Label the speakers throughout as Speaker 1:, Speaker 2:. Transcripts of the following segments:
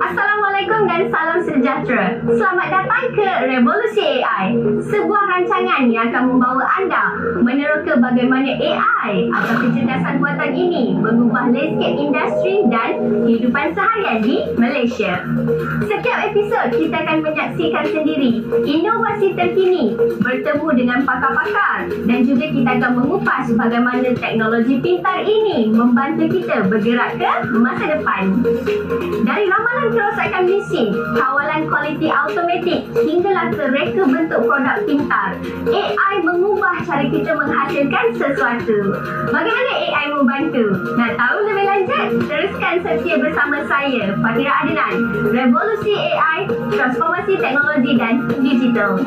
Speaker 1: Assalamualaikum dan salam sejahtera. Selamat datang ke Revolusi AI, sebuah rancangan yang akan membawa anda meneroka bagaimana AI atau kecerdasan buatan ini mengubah landscape industri dan kehidupan seharian di Malaysia. Setiap episod kita akan menyaksikan sendiri inovasi terkini, bertemu dengan pakar-pakar dan juga kita akan mengupas bagaimana teknologi pintar ini membantu kita bergerak ke masa depan. Dari ramalan kerosakan mesin, kawalan kualiti automatik hinggalah ke reka bentuk produk pintar, AI mengubah cara kita menghasilkan sesuatu. Bagaimana AI membantu? Nak tahu lebih lanjut? Teruskan setia bersama saya, Fatira Adnan. Revolusi AI, transformasi teknologi dan digital.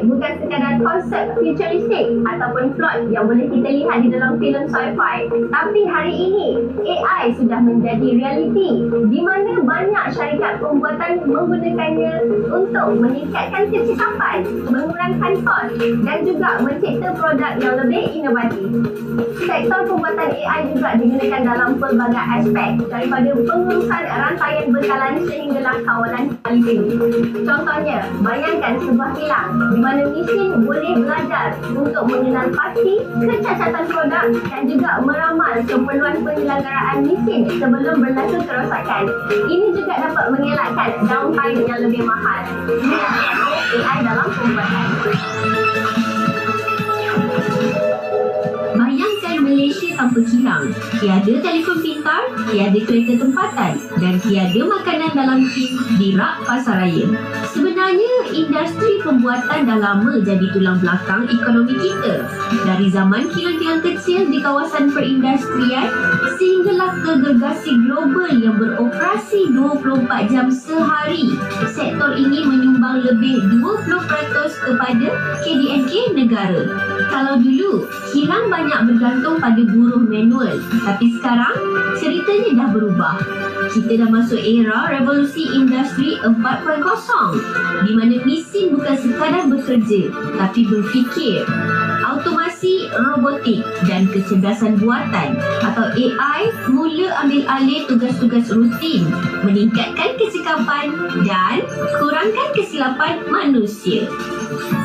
Speaker 1: Bukan sekadar konsep futuristik ataupun plot yang boleh kita lihat di dalam filem sci-fi, tapi hari ini AI sudah menjadi realiti di mana banyak syarikat pembuatan menggunakannya untuk meningkatkan kecekapan, mengurangkan kos dan juga mencipta produk yang lebih inovatif. Sektor pembuatan AI juga digunakan dalam pelbagai aspek, daripada pengurusan rantaian bekalan sehinggalah kawalan kualiti. Contohnya, bayangkan sebuah kilang di mana mesin boleh belajar untuk mengenal pasti kecacatan produk dan juga meramal keperluan penyelenggaraan mesin sebelum berlaku kerosakan. Ini juga dapat mengelakkan downtime yang lebih mahal. Ini AI dalam pembuatan.
Speaker 2: Bayangkan Malaysia tanpa kilang, tiada telefon pintar, tiada kereta tempatan dan tiada makanan dalam tin di rak pasaraya. Sebenarnya, industri pembuatan dah lama jadi tulang belakang ekonomi kita. Dari zaman kilang-kilang kecil di kawasan perindustrian sehinggalah ke gergasi global yang beroperasi 24 jam sehari. Sektor ini menyumbang lebih 20% kepada KDNK negara. Kalau dulu, kilang banyak bergantung pada buruh manual, tapi sekarang ceritanya dah berubah. Kita dah masuk era revolusi industri 4.0 di mana mesin bukan sekadar bekerja tapi berfikir. Automasi, robotik dan kecerdasan buatan atau AI mula ambil alih tugas-tugas rutin, meningkatkan kecekapan dan kurangkan kesilapan manusia.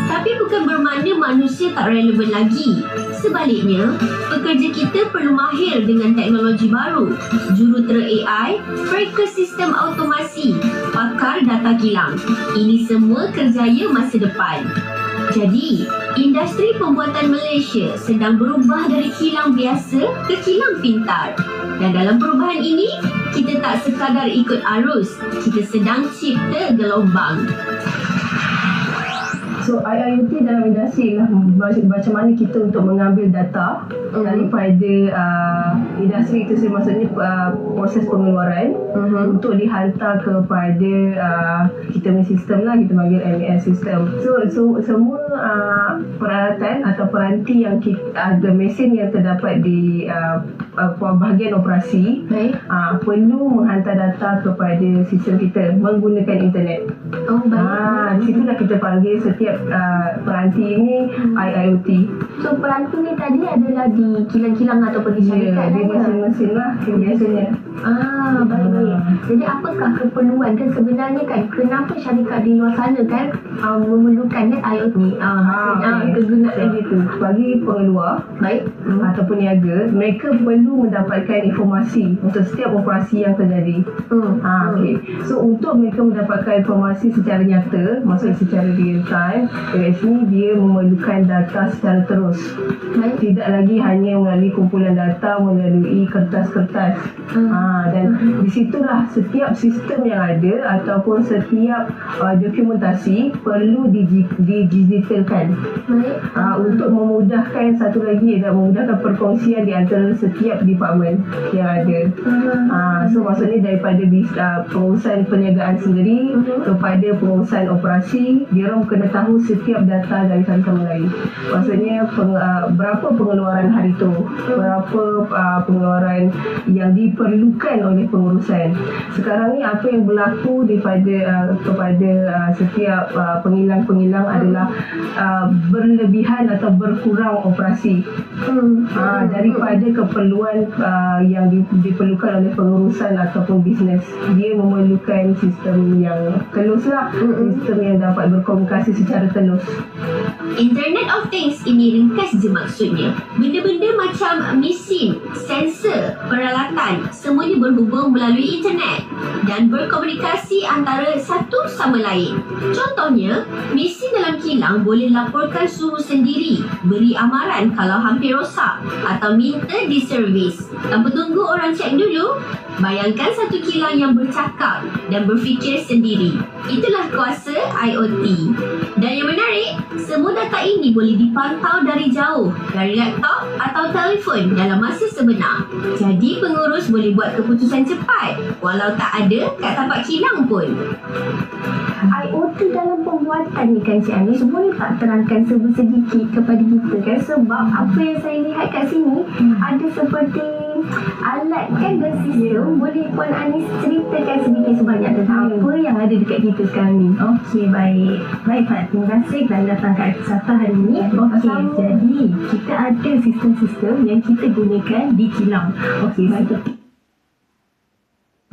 Speaker 2: Tapi bukan bermakna manusia tak relevan lagi. Sebaliknya, pekerja kita perlu mahir dengan teknologi baru, jurutera AI, pereka sistem automasi, pakar data kilang. Ini semua kerjaya masa depan. Jadi, industri pembuatan Malaysia sedang berubah dari kilang biasa ke kilang pintar. Dan dalam perubahan ini, kita tak sekadar ikut arus, kita sedang cipta gelombang.
Speaker 3: So IIoT dalam industri lah macam mana kita untuk mengambil data daripada industri itu sendiri, maksudnya proses pengeluaran untuk dihantar kepada kita punya sistem lah, kita panggil MES sistem. So semua peralatan atau peranti yang ada mesin yang terdapat di bahagian operasi perlu menghantar data kepada sistem kita menggunakan internet. Di situlah kita panggil setiap peranti ini IIoT.
Speaker 1: So peranti ni tadi adalah di kilang-kilang ataupun di syarikat
Speaker 3: di mesin-mesin lah biasanya.
Speaker 1: Baik. Jadi apakah keperluan kan sebenarnya kan, kenapa syarikat di luar sana kan memerlukan IoT kegunaan gitu?
Speaker 3: Bagi pengeluar ataupun niaga, mereka perlu mendapatkan informasi untuk setiap operasi yang terjadi. So untuk mereka mendapatkan informasi secara nyata, maksudnya secara real time, dekat sini dia memerlukan data secara terus. Tidak lagi hanya melalui kumpulan data melalui kertas-kertas. Dan di situlah setiap sistem yang ada ataupun setiap dokumentasi perlu didigitalkan. Untuk memudahkan satu lagi dan memudahkan perkongsian di antara setiap department yang ada. So maksudnya daripada pengurusan perniagaan sendiri kepada pengurusan operasi, dia orang kena tahu setiap data dari satu sama lain. Maksudnya berapa pengeluaran hari itu, berapa pengeluaran yang diperlukan oleh pengurusan. Sekarang ni apa yang berlaku kepada setiap pengilang-pengilang adalah berlebihan atau berkurang operasi daripada keperluan yang diperlukan oleh pengurusan ataupun bisnes. Dia memerlukan sistem yang telus lah, sistem yang dapat berkomunikasi secara telus.
Speaker 2: Internet of Things ini ringkas je maksudnya. Benda-benda macam mesin, sensor, peralatan, semuanya berhubung melalui internet dan berkomunikasi antara satu sama lain. Contohnya, mesin dalam kilang boleh laporkan suhu sendiri, beri amaran kalau hampir rosak atau minta diservis. Tanpa tunggu orang cek dulu. Bayangkan satu kilang yang bercakap dan berfikir sendiri. Itulah kuasa IoT. Dan yang menarik, semua data ini boleh dipantau dari jauh, dari laptop atau telefon dalam masa sebenar. Jadi pengurus boleh buat keputusan cepat walau tak ada kat tapak kilang pun.
Speaker 1: IoT dalam pembuatan ni kan Cik Anis, boleh tak terangkan sedikit kepada kita kan? Sebab apa yang saya lihat kat sini ada seperti alat kan dan sistem. Boleh Puan Anis ceritakan sedikit sebanyak tentang apa yang ada dekat kita sekarang ni?
Speaker 4: Okey, baik. Baik Pak, terima kasih kerana datang ke Aksata hari ini. Okey, jadi kita ada sistem-sistem yang kita gunakan di kilang. Okey, seperti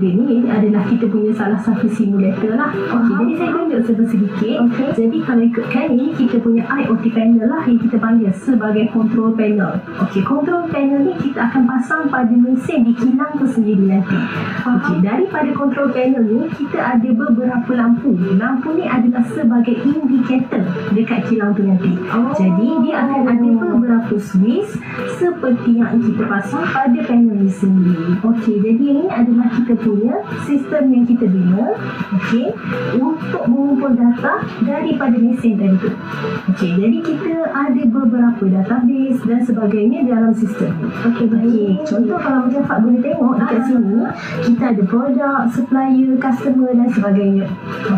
Speaker 4: ini adalah kita punya salah satu simulator lah. Okey, jadi saya tunjuk sedikit. Jadi kalau ikutkan ini kita punya IoT panel lah yang kita panggil sebagai control panel. Okey, control panel ni kita akan pasang pada mesin di kilang tu sendiri nanti. Okey, daripada control panel ni kita ada beberapa lampu. Lampu ni adalah sebagai indikator dekat kilang tu nanti. Jadi dia akan ada beberapa switch seperti yang kita pasang pada panel ni sendiri. Okey, jadi ini adalah kita punya sistem yang kita bina, okey, untuk mengumpul data daripada mesin tadi tu. Okey, jadi kita ada beberapa database dan sebagainya dalam sistem ni. Okey, baik. Contoh kalau macam Fak boleh tengok dekat sini, kita ada produk, supplier, customer dan sebagainya.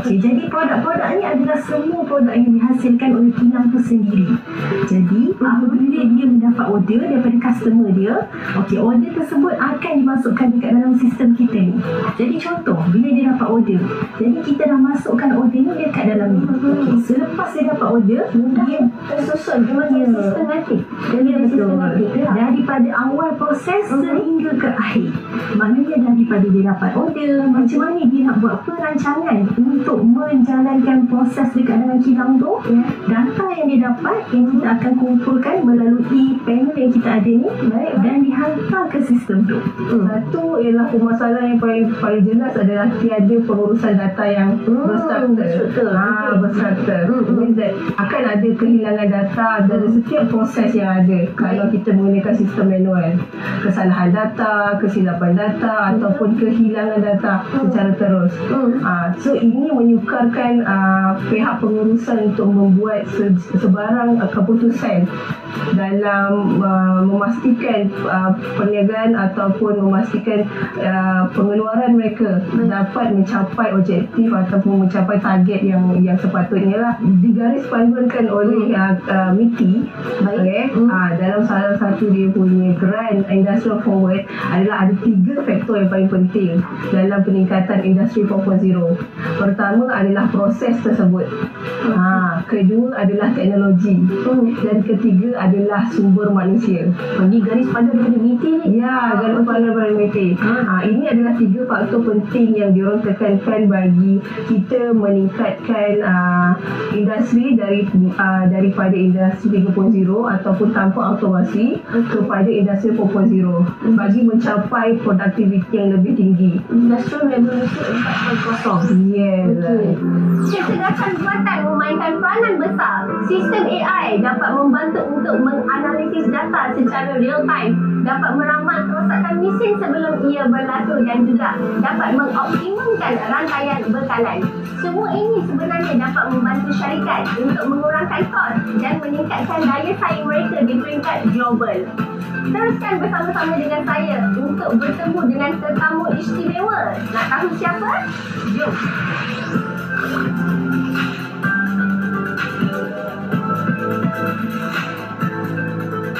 Speaker 4: Okey, jadi produk-produk ni adalah semua produk yang dihasilkan oleh kilang tu sendiri. Jadi apabila dia mendapat order daripada customer dia, okey, order tersebut akan dimasukkan dekat dalam sistem kita ni. Jadi contoh, bila dia dapat order, jadi kita dah masukkan order ni dekat dalam ni. Okay. Selepas dia dapat order, dia tersusun sistematik. Ya, betul. Daripada awal proses sehingga ke akhir. Maknanya daripada dia dapat order, macam mana dia nak buat perancangan untuk menjalankan proses dekat dalam kilang tu, data yang dia dapat yang kita akan kumpulkan melalui panel yang kita ada ni, dan dihantar ke sistem tu.
Speaker 3: Satu ialah permasalahan yang paling jelas adalah tiada pengurusan data yang berstruktur. Means that akan ada kehilangan data dari setiap proses yang ada kalau kita menggunakan sistem manual. Kesalahan data, kesilapan data ataupun kehilangan data secara terus. So ini menyukarkan pihak pengurusan untuk membuat sebarang keputusan dalam memastikan perniagaan ataupun memastikan pengeluaran mereka dapat mencapai objektif ataupun mencapai target yang sepatutnya lah digaris panduankan oleh MITI. Dalam salah satu dia punya grant Industrial Forward adalah ada 3 faktor yang paling penting dalam peningkatan Industri 4.0. Pertama adalah proses tersebut, kedua adalah teknologi, dan ketiga adalah sumber manusia.
Speaker 4: Ini garis panduan daripada MITI ni?
Speaker 3: Ya, garis panduan daripada MITI. Ini adalah 3 faktor penting yang diorang tekankan bagi kita meningkatkan industri daripada industri 3.0 ataupun tanpa automasi kepada industri 4.0 bagi mencapai produktiviti yang lebih tinggi.
Speaker 4: Industrial Revolution 4.0
Speaker 2: strong.
Speaker 3: Yes.
Speaker 1: Kecerdasan buatan memainkan peranan besar. Sistem AI dapat membantu untuk menganalisis data secara real time, dapat meramal kerosakan mesin sebelum ia berlaku dan juga dapat mengoptimumkan rantaian bekalan. Semua ini sebenarnya dapat membantu syarikat untuk mengurangkan kos dan meningkatkan daya saing mereka di peringkat global. Teruskan bersama-sama dengan saya untuk bertemu dengan tetamu istimewa. Nak tahu siapa? Jom!